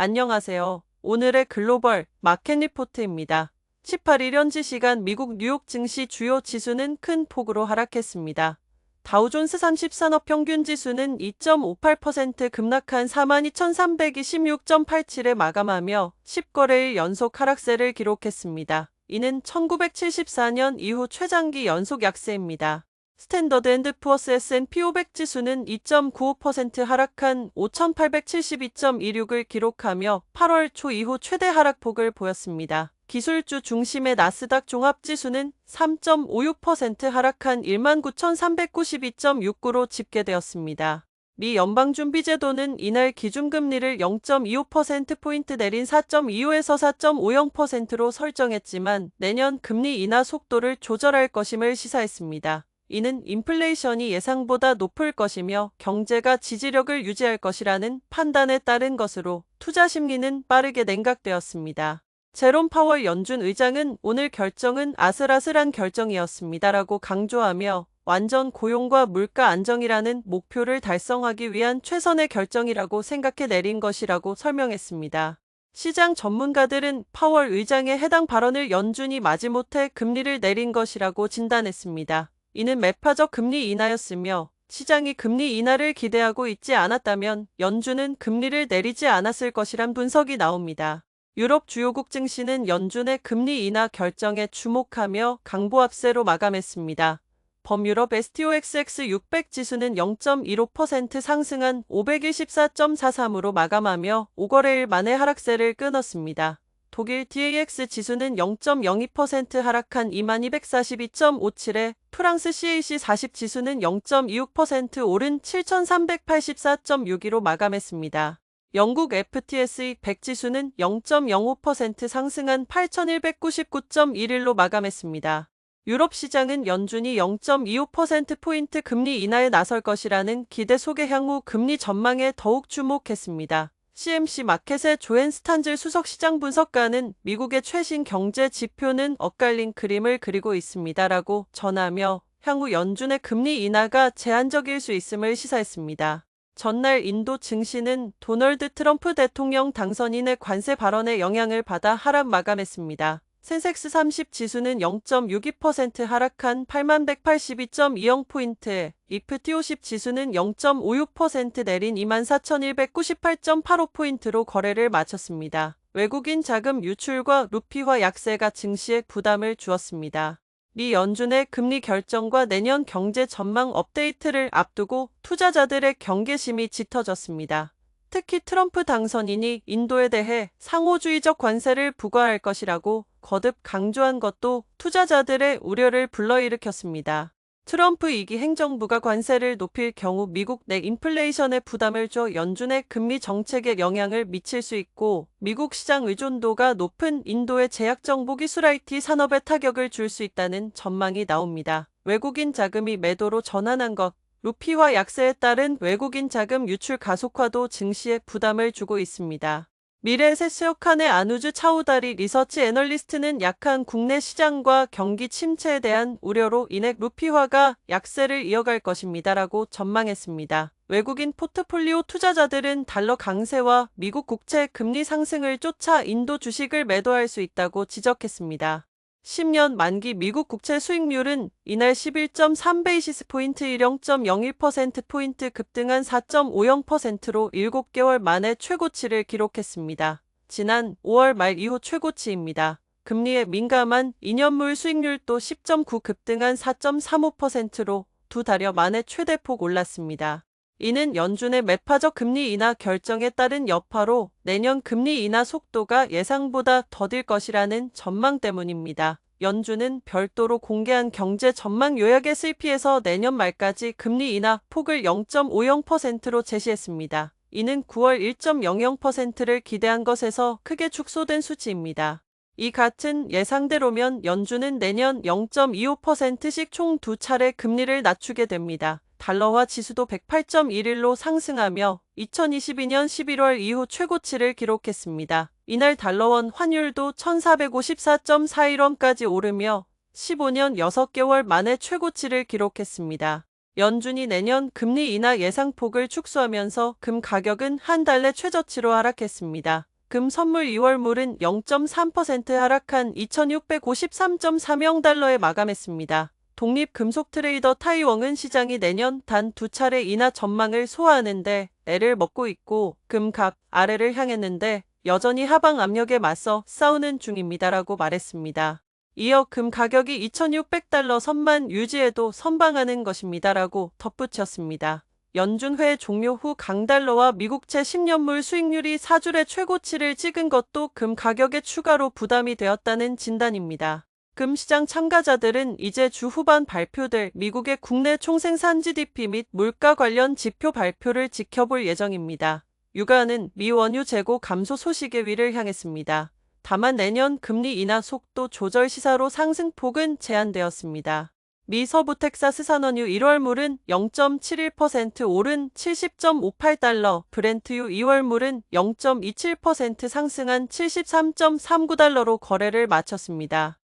안녕하세요. 오늘의 글로벌 마켓 리포트입니다. 18일 현지 시간 미국 뉴욕 증시 주요 지수는 큰 폭으로 하락했습니다. 다우존스 30산업 평균 지수는 2.58% 급락한 42,326.87에 마감하며 10거래일 연속 하락세를 기록했습니다. 이는 1974년 이후 최장기 연속 약세입니다. 스탠더드 앤드 푸어스 S&P 500 지수는 2.95% 하락한 5,872.26을 기록하며 8월 초 이후 최대 하락폭을 보였습니다. 기술주 중심의 나스닥 종합지수는 3.56% 하락한 19,392.69로 집계되었습니다. 미 연방준비제도는 이날 기준금리를 0.25%포인트 내린 4.25에서 4.50%로 설정했지만 내년 금리 인하 속도를 조절할 것임을 시사했습니다. 이는 인플레이션이 예상보다 높을 것이며 경제가 지지력을 유지할 것이라는 판단에 따른 것으로 투자 심리는 빠르게 냉각되었습니다. 제롬 파월 연준 의장은 오늘 결정은 아슬아슬한 결정이었습니다라고 강조하며 완전 고용과 물가 안정이라는 목표를 달성하기 위한 최선의 결정이라고 생각해 내린 것이라고 설명했습니다. 시장 전문가들은 파월 의장의 해당 발언을 연준이 마지못해 금리를 내린 것이라고 진단했습니다. 이는 매파적 금리 인하였으며 시장이 금리 인하를 기대하고 있지 않았다면 연준은 금리를 내리지 않았을 것이란 분석이 나옵니다. 유럽 주요국 증시는 연준의 금리 인하 결정에 주목하며 강보합세로 마감했습니다. 범유럽 STOXX 600 지수는 0.15% 상승한 514.43으로 마감하며 5거래일 만에 하락세를 끊었습니다. 독일 DAX 지수는 0.02% 하락한 2242.57에 프랑스 CAC 40 지수는 0.26% 오른 7384.62로 마감했습니다. 영국 FTSE 100 지수는 0.05% 상승한 8199.11로 마감했습니다. 유럽 시장은 연준이 0.25%포인트 금리 인하에 나설 것이라는 기대 속에 향후 금리 전망에 더욱 주목했습니다. CMC 마켓의 조앤 스탄즐 수석시장 분석가는 미국의 최신 경제 지표는 엇갈린 그림을 그리고 있습니다라고 전하며 향후 연준의 금리 인하가 제한적일 수 있음을 시사했습니다. 전날 인도 증시는 도널드 트럼프 대통령 당선인의 관세 발언의 영향을 받아 하락 마감했습니다. 센섹스 30 지수는 0.62% 하락한 8182.20포인트에 이프티 50 지수는 0.56% 내린 24,198.85포인트로 거래를 마쳤습니다. 외국인 자금 유출과 루피화 약세가 증시에 부담을 주었습니다. 미 연준의 금리 결정과 내년 경제 전망 업데이트를 앞두고 투자자들의 경계심이 짙어졌습니다. 특히 트럼프 당선인이 인도에 대해 상호주의적 관세를 부과할 것이라고 거듭 강조한 것도 투자자들의 우려를 불러일으켰습니다. 트럼프 2기 행정부가 관세를 높일 경우 미국 내 인플레이션에 부담을 줘 연준의 금리 정책에 영향을 미칠 수 있고 미국 시장 의존도가 높은 인도의 제약정보 기술 IT 산업에 타격을 줄 수 있다는 전망이 나옵니다. 외국인 자금이 매도로 전환한 것, 루피화 약세에 따른 외국인 자금 유출 가속화도 증시에 부담을 주고 있습니다. 미래에셋스역한의 아누주 차우다리 리서치 애널리스트는 약한 국내 시장과 경기 침체에 대한 우려로 인해 루피화가 약세를 이어갈 것입니다라고 전망했습니다. 외국인 포트폴리오 투자자들은 달러 강세와 미국 국채 금리 상승을 쫓아 인도 주식을 매도할 수 있다고 지적했습니다. 10년 만기 미국 국채 수익률은 이날 11.3베이시스 포인트 0.01%포인트 급등한 4.50%로 7개월 만에 최고치를 기록했습니다. 지난 5월 말 이후 최고치입니다. 금리에 민감한 2년물 수익률도 10.9 급등한 4.35%로 두 달여 만에 최대폭 올랐습니다. 이는 연준의 매파적 금리 인하 결정에 따른 여파로 내년 금리 인하 속도가 예상보다 더딜 것이라는 전망 때문입니다. 연준은 별도로 공개한 경제 전망 요약 SEP에서 내년 말까지 금리 인하 폭을 0.50%로 제시했습니다. 이는 9월 1.00%를 기대한 것에서 크게 축소된 수치입니다. 이 같은 예상대로면 연준은 내년 0.25%씩 총 두 차례 금리를 낮추게 됩니다. 달러화 지수도 108.11로 상승하며 2022년 11월 이후 최고치를 기록했습니다. 이날 달러원 환율도 1454.41원까지 오르며 15년 6개월 만에 최고치를 기록했습니다. 연준이 내년 금리 인하 예상폭을 축소하면서 금 가격은 한 달 내 최저치로 하락했습니다. 금 선물 2월물은 0.3% 하락한 2,653.40달러에 마감했습니다. 독립금속 트레이더 타이웡은 시장이 내년 단 2차례 인하 전망을 소화하는데 애를 먹고 있고 금값 아래를 향했는데 여전히 하방 압력에 맞서 싸우는 중입니다라고 말했습니다. 이어 금 가격이 2,600달러 선만 유지해도 선방하는 것입니다라고 덧붙였습니다. 연준회 종료 후 강달러와 미국채 10년물 수익률이 4주래 최고치를 찍은 것도 금 가격에 추가로 부담이 되었다는 진단입니다. 금 시장 참가자들은 이제 주 후반 발표될 미국의 국내 총생산 GDP 및 물가 관련 지표 발표를 지켜볼 예정입니다. 유가는 미 원유 재고 감소 소식의 위를 향했습니다. 다만 내년 금리 인하 속도 조절 시사로 상승폭은 제한되었습니다. 미 서부 텍사스 산원유 1월물은 0.71% 오른 70.58달러, 브렌트유 2월물은 0.27% 상승한 73.39달러로 거래를 마쳤습니다.